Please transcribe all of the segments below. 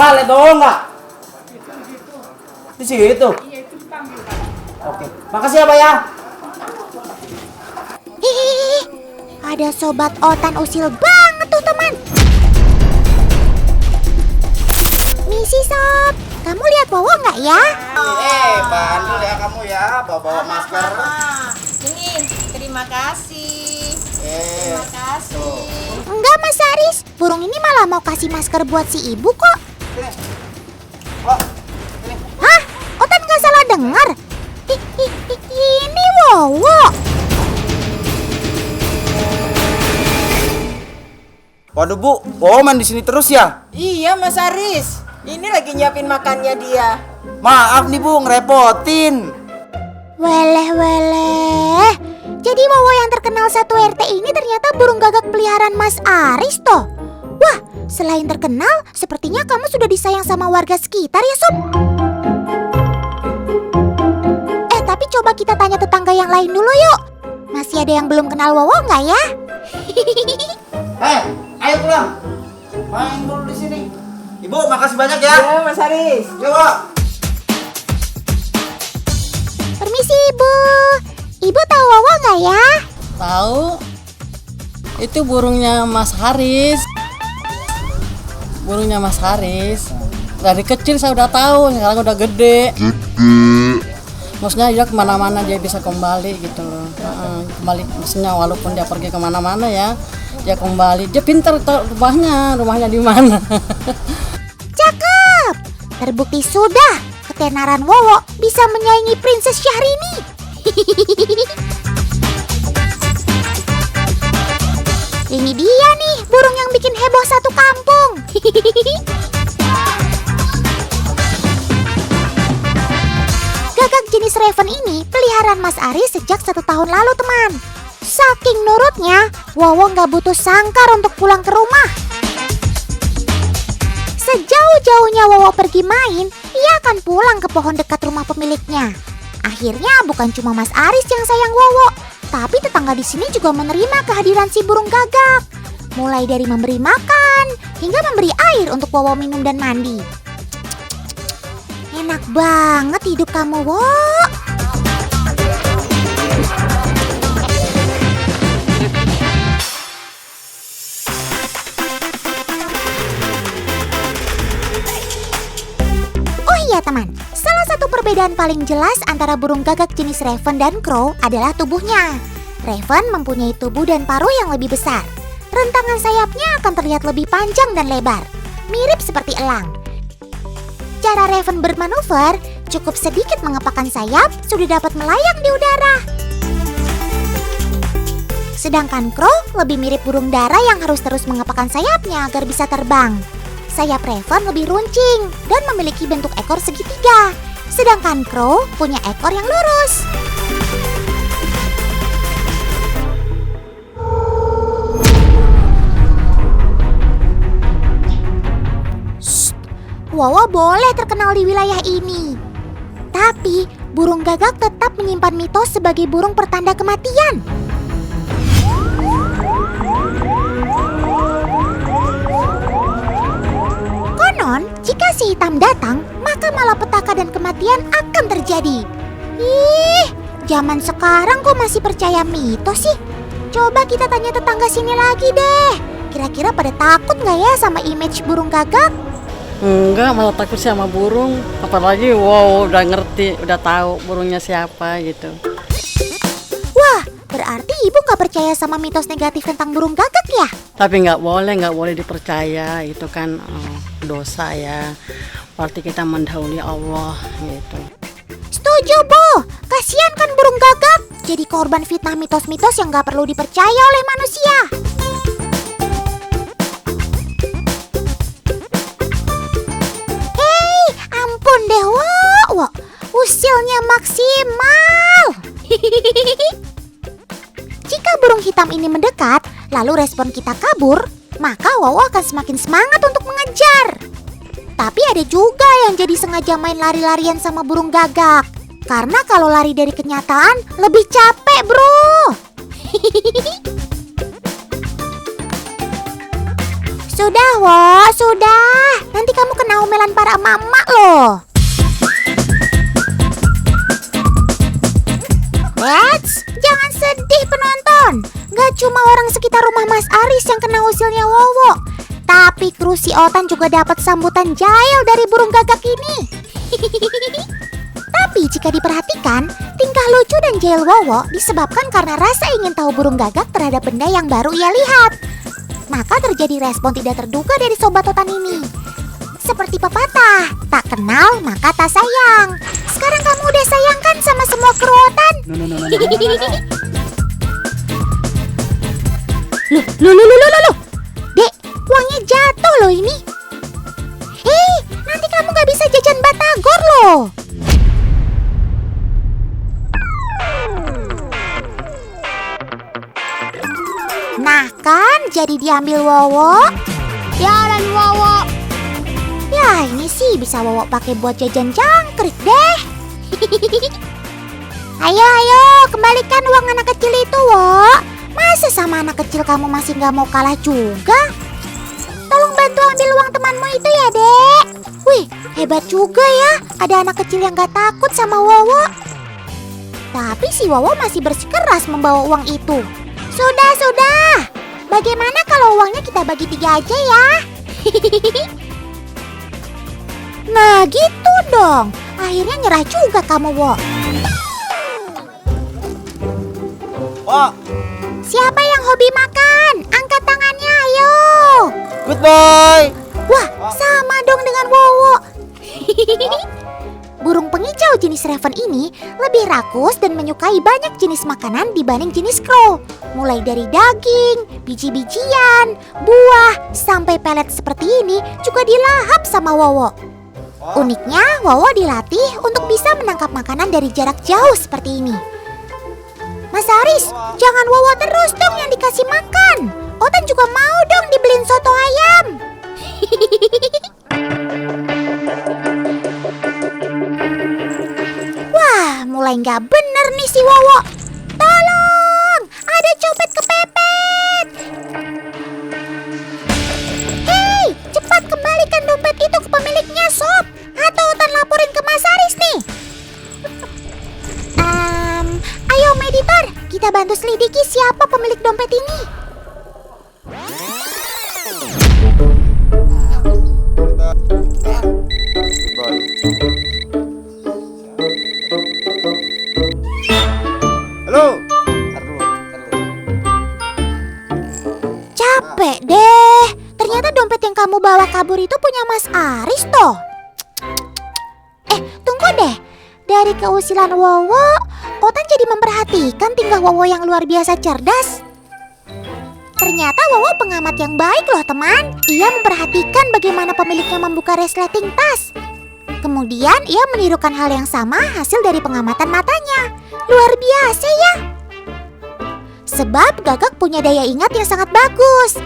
Pak, lihat bawa nggak? Di situ. Oke, makasih ya Pak ya. Hihihi, ada sobat Otan usil banget tuh teman. Misi sob, kamu lihat Wowo nggak ya? Bandel ya kamu ya, bawa masker. Ini, terima kasih. Terima kasih. Enggak Mas Aris, burung ini malah mau kasih masker buat si ibu kok. Sini. Oh, ini. Hah? Otan nggak salah dengar? Ini Wowo. Waduh Bu, Wowo main di sini terus ya? Iya Mas Aris, ini lagi nyiapin makannya dia. Maaf nih Bu, ngerepotin. Weleh. Jadi Wowo yang terkenal satu RT ini ternyata burung gagak peliharaan Mas Aris toh. Wah, selain terkenal, sepertinya kamu sudah disayang sama warga sekitar ya Sob. Tapi coba kita tanya tetangga yang lain dulu yuk. Masih ada yang belum kenal Wowo nggak ya? Ayo pulang. Main dulu di sini. Ibu, makasih banyak ya. Iya Mas Aris. Yuk, Pak. Permisi Ibu. Ibu tahu Wowo nggak ya? Tahu? Itu burungnya Mas Haris. Burungnya Mas Haris. Dari kecil saya udah tahu, sekarang udah gede. Maksudnya dia kemana-mana dia bisa kembali gitu loh. Kembali, maksudnya walaupun dia pergi kemana-mana ya, dia kembali. Dia pintar tahu rumahnya di mana. Cakep. Terbukti sudah ketenaran Wowo bisa menyaingi Princess Syahrini. Ini dia nih burung yang bikin heboh satu kampung. Gagak jenis raven ini peliharaan Mas Aris sejak 1 tahun lalu teman. Saking nurutnya, Wowo nggak butuh sangkar untuk pulang ke rumah. Sejauh-jauhnya Wowo pergi main, ia akan pulang ke pohon dekat rumah pemiliknya. Akhirnya bukan cuma Mas Aris yang sayang Wowo, tapi tetangga di sini juga menerima kehadiran si burung gagak. Mulai dari memberi makan hingga memberi air untuk Wowo minum dan mandi. Enak banget hidup kamu, Wo. Oh iya teman, salah satu perbedaan paling jelas antara burung gagak jenis raven dan crow adalah tubuhnya. Raven mempunyai tubuh dan paruh yang lebih besar. Rentangan sayapnya akan terlihat lebih panjang dan lebar, mirip seperti elang. Cara raven bermanuver, cukup sedikit mengepakkan sayap, sudah dapat melayang di udara. Sedangkan crow lebih mirip burung dara yang harus terus mengepakkan sayapnya agar bisa terbang. Sayap raven lebih runcing dan memiliki bentuk ekor segitiga. Sedangkan crow punya ekor yang lurus. Wowo boleh terkenal di wilayah ini. Tapi burung gagak tetap menyimpan mitos sebagai burung pertanda kematian. Konon, jika si hitam datang, maka malapetaka dan kematian akan terjadi. Ih, zaman sekarang kok masih percaya mitos sih? Coba kita tanya tetangga sini lagi deh. Kira-kira pada takut nggak ya sama image burung gagak? Enggak, malah takut sama burung. Apalagi wow, udah ngerti, udah tahu burungnya siapa gitu. Wah, berarti ibu nggak percaya sama mitos negatif tentang burung gagak ya? Tapi nggak boleh dipercaya, itu kan dosa ya. Berarti kita mendahului Allah gitu. Setuju, Bu. Kasihan kan burung gagak jadi korban fitnah mitos-mitos yang nggak perlu dipercaya oleh manusia. Hei, ampun deh, Wo. Usilnya maksimal. Jika burung hitam ini mendekat, lalu respon kita kabur, maka Wowo akan semakin semangat untuk mengejar. Tapi ada juga yang jadi sengaja main lari-larian sama burung gagak. Karena kalau lari dari kenyataan, lebih capek, bro. Sudah, Wo, sudah. Nanti kamu kena omelan para emak-emak loh. Eits, jangan sedih penonton. Gak cuma orang sekitar rumah Mas Aris yang kena usilnya Wowo, tapi kru si Otan juga dapat sambutan jahil dari burung gagak ini. Tapi jika diperhatikan, tingkah lucu dan jahil Wowo disebabkan karena rasa ingin tahu burung gagak terhadap benda yang baru ia lihat. Maka terjadi respon tidak terduga dari sobat Otan ini. Seperti pepatah, tak kenal maka tak sayang. Sekarang kamu udah sayang kan sama semua kru Otan? Loh. Dek, uangnya jatuh loh ini. Hei, nanti kamu gak bisa jajan batagor loh. Nah kan, jadi diambil Wowo. Ya dan Wowo. Ya ini sih bisa Wowo pakai buat jajan jangkrik deh. Ayo, kembalikan uang anak kecil itu, Wo. Masa sama anak kecil kamu masih gak mau kalah juga? Tolong bantu ambil uang temanmu itu ya, Dek. Wih, hebat juga ya. Ada anak kecil yang gak takut sama Wowo. Tapi si Wowo masih bersikeras membawa uang itu. Sudah. Bagaimana kalau uangnya kita bagi 3 aja ya? Nah gitu dong. Akhirnya nyerah juga kamu, Wo. Oh, Siapa yang hobi makan? Angkat tangannya, ayo. good boy. Wah, sama dong dengan Wowo. Burung pengicau jenis raven ini lebih rakus dan menyukai banyak jenis makanan dibanding jenis crow. Mulai dari daging, biji-bijian, buah, sampai pelet seperti ini juga dilahap sama Wowo. Uniknya, Wowo dilatih untuk bisa menangkap makanan dari jarak jauh seperti ini. Mas Aris, jangan Wowo terus dong yang dikasih makan. Otan juga mau dong dibeliin soto ayam. Wah, mulai nggak bener nih si Wowo. Tolong, ada copet kepepet. Hei, cepat kembalikan dompet itu ke pemiliknya, Sob. Atau Otan laporin ke Mas Aris nih. Ayo editor, kita bantu selidiki siapa pemilik dompet ini. Halo. Capek deh, ternyata dompet yang kamu bawa kabur itu punya Mas Aris toh. Tunggu deh, dari keusilan Wowo, Otan jadi memperhatikan tingkah Wowo yang luar biasa cerdas. Ternyata Wowo pengamat yang baik loh teman. Ia memperhatikan bagaimana pemiliknya membuka resleting tas. Kemudian ia menirukan hal yang sama hasil dari pengamatan matanya. Luar biasa ya. Sebab gagak punya daya ingat yang sangat bagus.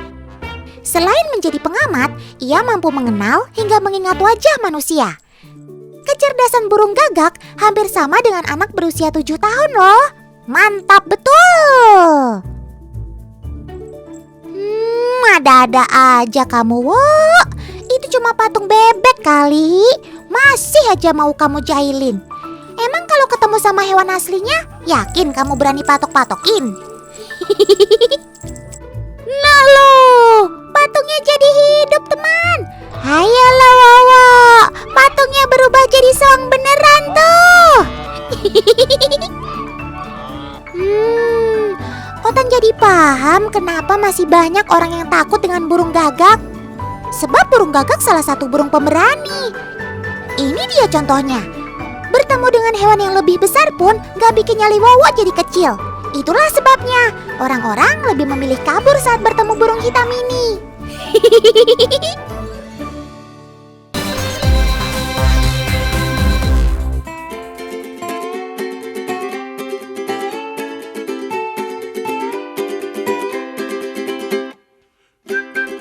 Selain menjadi pengamat, ia mampu mengenal hingga mengingat wajah manusia. Kecerdasan burung gagak hampir sama dengan anak berusia 7 tahun loh. Mantap betul. Ada-ada aja kamu, Wo. Itu cuma patung bebek kali. Masih aja mau kamu jahilin. Emang kalau ketemu sama hewan aslinya, yakin kamu berani patok-patokin? Nah loh, patungnya jadi hidup teman. Ayolah Wowo, patungnya berubah jadi soang beneran tuh. Otan jadi paham kenapa masih banyak orang yang takut dengan burung gagak. Sebab burung gagak salah satu burung pemberani. Ini dia contohnya. Bertemu dengan hewan yang lebih besar pun gak bikin nyali Wowo jadi kecil. Itulah sebabnya orang-orang lebih memilih kabur saat bertemu burung hitam ini.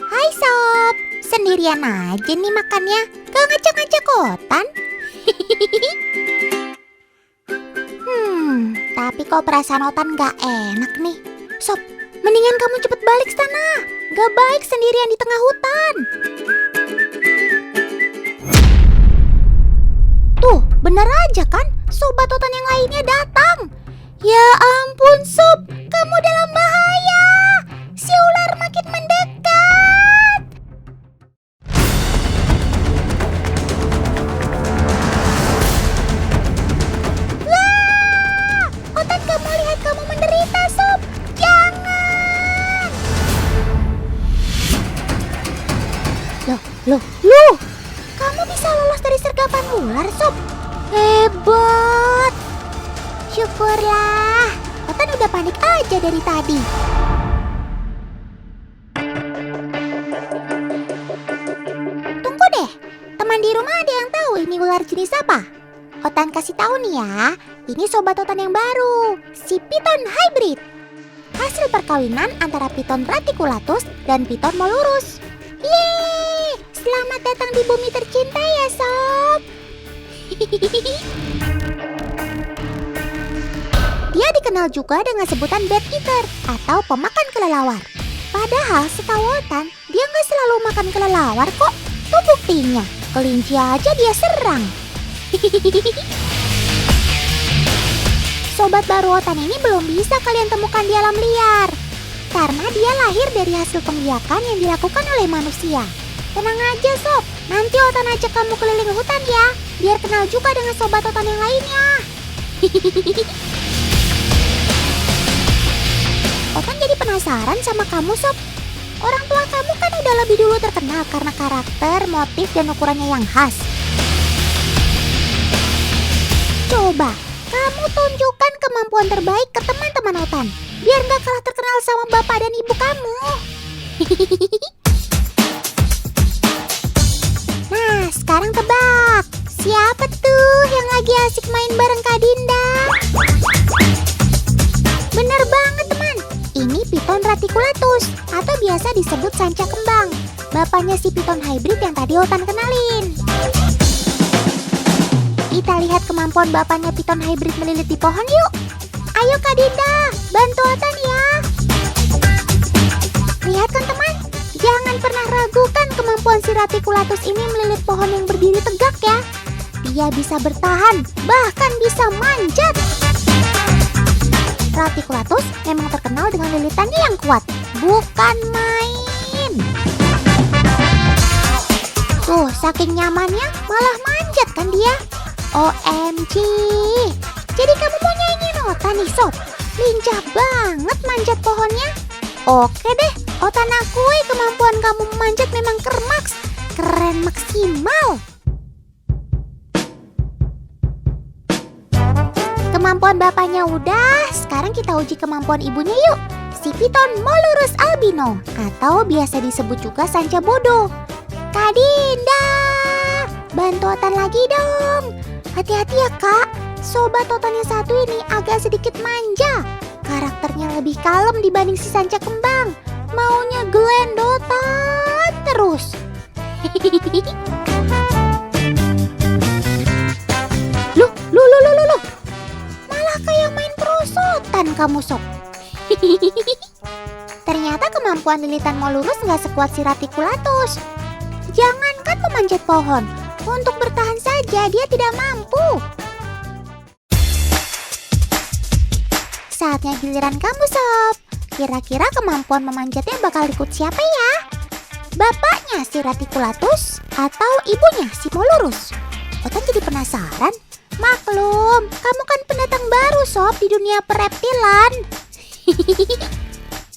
Hai Sob, sendirian aja nih makannya. Gak ngajak-ngajak Otan. Tapi kok perasaan Otan gak enak nih. Sob, mendingan kamu cepet balik sana. Gak baik sendirian di tengah hutan. Tuh, bener aja kan? Sobat Otan yang lainnya datang. Ya ampun Sob, kamu dalam bahaya. Si ular makin mendekat. Wah, Otan gak mau lihat kamu menderita Sob. Jangan. Loh, kamu bisa lolos dari sergapan ular Sob. Hebat. Syukurlah, Otan udah panik aja dari tadi. Tunggu deh, teman di rumah ada yang tahu ini ular jenis apa? Otan kasih tahu nih ya, ini sobat Otan yang baru, si Piton Hybrid. Hasil perkawinan antara Piton Raticulatus dan Piton Molurus. Yeay, selamat datang di bumi tercinta ya Sob. Dia dikenal juga dengan sebutan Bat Eater atau pemakan kelelawar. Padahal setahu Otan, dia nggak selalu makan kelelawar kok. Tuh buktinya, kelinci aja dia serang. Sobat baru Otan ini belum bisa kalian temukan di alam liar. Karena dia lahir dari hasil penggiakan yang dilakukan oleh manusia. Tenang aja Sob, nanti Otan ajak kamu keliling hutan ya. Biar kenal juga dengan sobat Otan yang lainnya. Otan jadi penasaran sama kamu Sob. Orang tua kamu kan udah lebih dulu terkenal karena karakter, motif, dan ukurannya yang khas. Coba, kamu tunjukkan kemampuan terbaik ke teman-teman Otan. Biar gak kalah terkenal sama bapak dan ibu kamu. Nah, sekarang tebak. Siapa tuh yang lagi asik main bareng Kak Dinda? Bener banget teman. Ini Piton Raticulatus atau biasa disebut sanca kembang. Bapaknya si Piton Hybrid yang tadi Otan kenalin. Kita lihat kemampuan bapaknya Piton Hybrid melilit di pohon yuk. Ayo Kak Dinda, bantu Otan ya. Lihat kan teman, jangan pernah ragukan kemampuan si Raticulatus ini melilit pohon yang berdiri tegak ya. Dia bisa bertahan, bahkan bisa manjat. Raticulatus memang terkenal dengan lilitannya yang kuat, bukan main. Tuh, saking nyamannya malah manjat kan dia. OMG. Jadi kamu mau nyanyiin Otan nih Sob? Lincah banget manjat pohonnya. Oke deh, Otan akui kemampuan kamu memanjat memang kermaks. Keren maksimal. Kemampuan bapaknya udah, sekarang kita uji kemampuan ibunya yuk. Si Piton Molurus albino atau biasa disebut juga sanca bodoh. Kak Dinda, bantu Otan lagi dong. Hati-hati ya Kak, sobat Otan yang satu ini agak sedikit manja. Karakternya lebih kalem dibanding si sanca kembang. Maunya gelendotan terus. Loh. Malah kayak main perosotan kamu Sob. Ternyata kemampuan lilitan Molurus nggak sekuat si Raticulatus. Jangankan memanjat pohon, untuk bertahan saja dia tidak mampu. Saatnya giliran kamu Sob. Kira-kira kemampuan memanjatnya bakal ikut siapa ya? Bapaknya si Raticulatus atau ibunya si Molurus? Otan jadi penasaran. Maklum, kamu kan pendatang baru Sob di dunia pereptilan.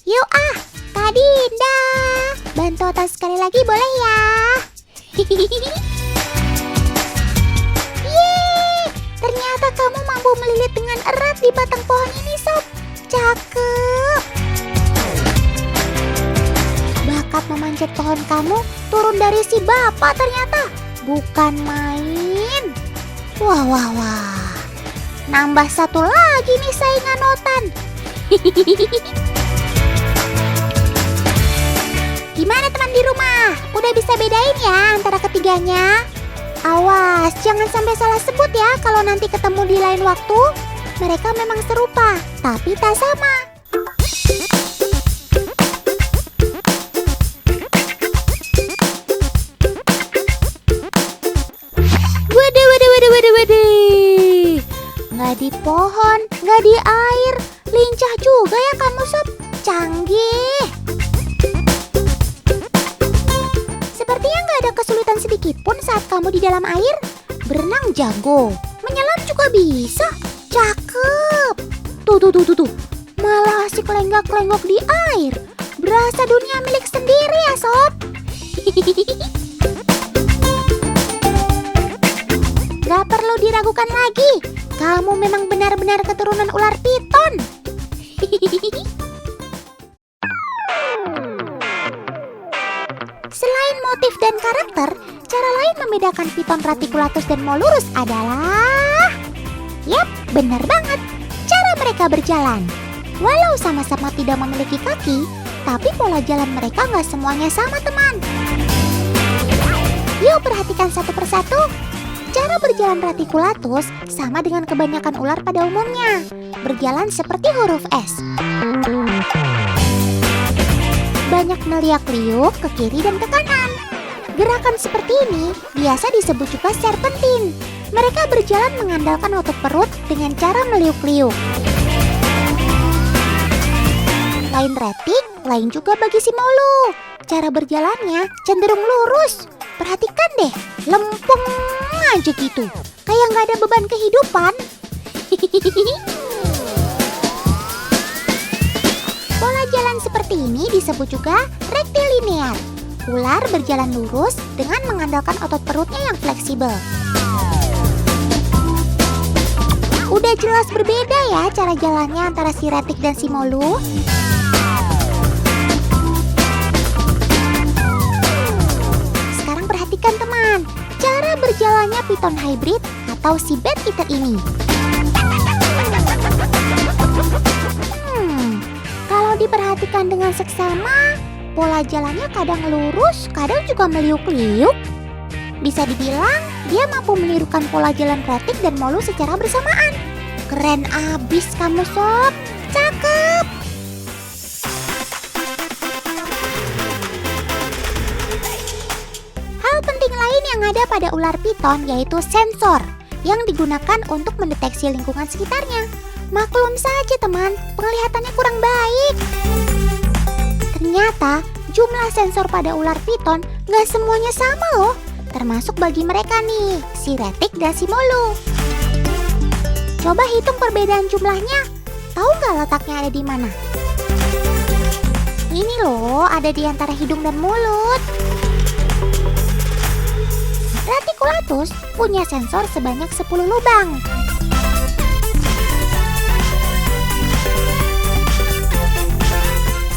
Yuk Kak Dinda, bantu Otan sekali lagi boleh ya? Yeay, ternyata kamu mampu melilit dengan erat di batang pohon ini Sob. Cakep. Bakat memanjat pohon kamu turun dari si bapak ternyata. Bukan main. Wah. Nambah satu lagi nih saingan Otan. Gimana teman di rumah? Udah bisa bedain ya antara ketiganya? Awas, jangan sampai salah sebut ya kalau nanti ketemu di lain waktu. Mereka memang serupa, tapi tak sama. Nggak di pohon, nggak di air. Lincah juga ya kamu sob, canggih. Sepertinya nggak ada kesulitan sedikit pun saat kamu di dalam air. Berenang jago, menyelam juga bisa. Cakep. Tuh. Malah asik lenggak-lenggok di air. Berasa dunia milik sendiri ya sob. Gak perlu diragukan lagi. Kamu memang benar-benar keturunan ular piton. Selain motif dan karakter, cara lain membedakan piton Raticulatus dan Molurus adalah... Yap, benar banget. Cara mereka berjalan. Walau sama-sama tidak memiliki kaki, tapi pola jalan mereka nggak semuanya sama, teman. Yuk perhatikan satu persatu. Cara berjalan Raticulatus sama dengan kebanyakan ular pada umumnya. Berjalan seperti huruf S. Banyak meliak-liuk ke kiri dan ke kanan. Gerakan seperti ini biasa disebut juga serpentin. Mereka berjalan mengandalkan otot perut dengan cara meliuk-liuk. Lain retik, lain juga bagi si Molu. Cara berjalannya cenderung lurus. Perhatikan deh, lempeng aja gitu. Kayak nggak ada beban kehidupan. Pola jalan seperti ini disebut juga rektilinear. Ular berjalan lurus dengan mengandalkan otot perutnya yang fleksibel. Udah jelas berbeda ya cara jalannya antara si retik dan si Molu. Sekarang perhatikan teman, cara berjalannya piton hybrid atau si bat eater ini. Kalau diperhatikan dengan seksama, pola jalannya kadang lurus, kadang juga meliuk-liuk. Bisa dibilang dia mampu menirukan pola jalan retik dan Molu secara bersamaan. Keren abis kamu sob, cakep. Hal penting lain yang ada pada ular piton yaitu sensor yang digunakan untuk mendeteksi lingkungan sekitarnya. Maklum saja teman, penglihatannya kurang baik. Ternyata jumlah sensor pada ular piton gak semuanya sama loh. Termasuk bagi mereka nih, si retik dan si Molu. Coba hitung perbedaan jumlahnya. Tahu gak letaknya ada di mana? Ini loh, ada di antara hidung dan mulut. Raticulatus punya sensor sebanyak 10 lubang.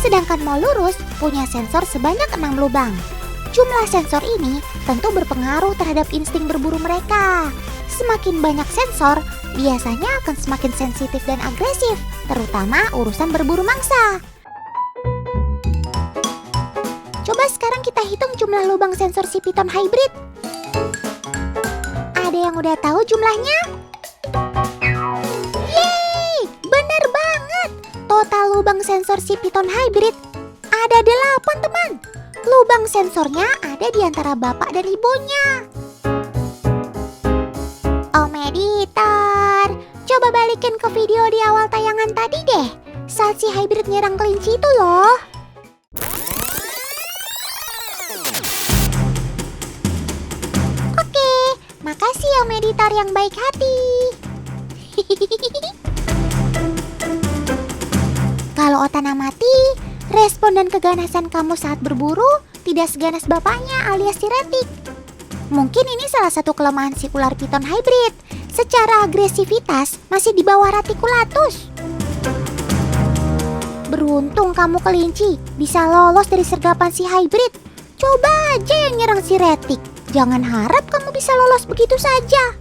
Sedangkan Molurus punya sensor sebanyak 6 lubang. Jumlah sensor ini tentu berpengaruh terhadap insting berburu mereka. Semakin banyak sensor, biasanya akan semakin sensitif dan agresif, terutama urusan berburu mangsa. Coba sekarang kita hitung jumlah lubang sensor si piton hybrid. Ada yang udah tahu jumlahnya? Yeay, bener banget. Total lubang sensor si piton hybrid ada 8 teman. Lubang sensornya ada di antara bapak dan ibunya. Om editor, coba balikin ke video di awal tayangan tadi deh. Saat si hybrid nyerang kelinci itu loh. Oke, makasih Om editor yang baik hati. Kalau Otana mati, respon dan keganasan kamu saat berburu tidak seganas bapaknya alias si retik. Mungkin ini salah satu kelemahan si ular piton hybrid. Secara agresivitas masih di bawah Raticulatus. Beruntung kamu kelinci bisa lolos dari sergapan si hybrid. Coba aja yang nyerang si retik. Jangan harap kamu bisa lolos begitu saja.